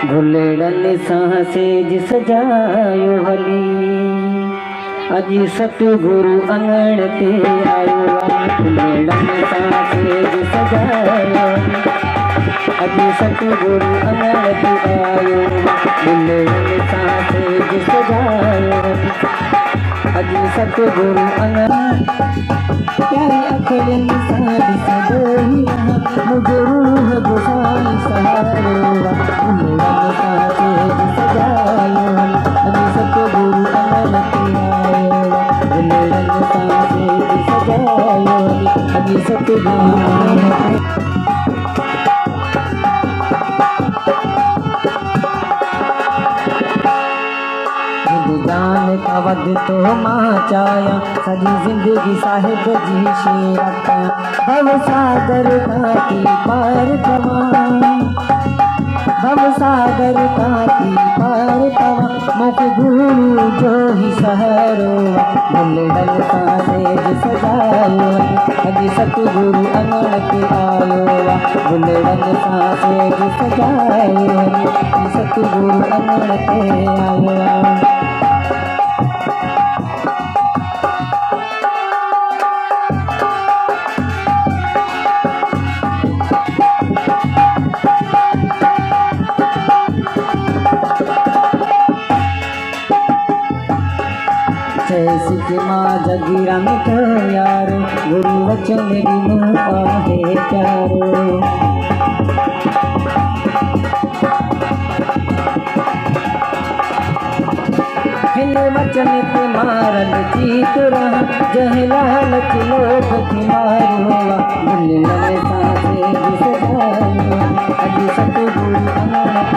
भुलेड़न सांसे जिस जायो हली अजी सतगुरु अंगण ते आयो भुलेड़न सांसे जिस जायो अजी सतगुरु अंगण ते आयो भुलेड़न सांसे जिस जायो अजी सतगुरु अंगण प्यारी अखिलन सादी सदोही मुझे रूह गुसाई सहारो भुलेड़न सांसे जिस जायो अजी सतगुरु अंगण ते आयो भुलेड़न सांसे जिस जायो अजी सतगुरु अंगण जान का वद तो माचाया सजी जिंदगी साहिब जी शेरता भव सागर काटी पार कमा भव सागर काटी पार कमा मुख गुरु जो ही सहरो भुलेड़न सांसे जिस जायो अजी सतगुरु अंगण ते आयो भुलेड़न सांसे जिस जायो अजी सतगुरु अंगण ते आयो सिख माँ जगीरा में तो यारो गुरु वचन बिनु आहे प्यारो हिन वचन ते मारल जीत रहा जहलाल लोभ थी मारो भुलेड़न सांसे जिस जायो अजी सतगुरु अंगण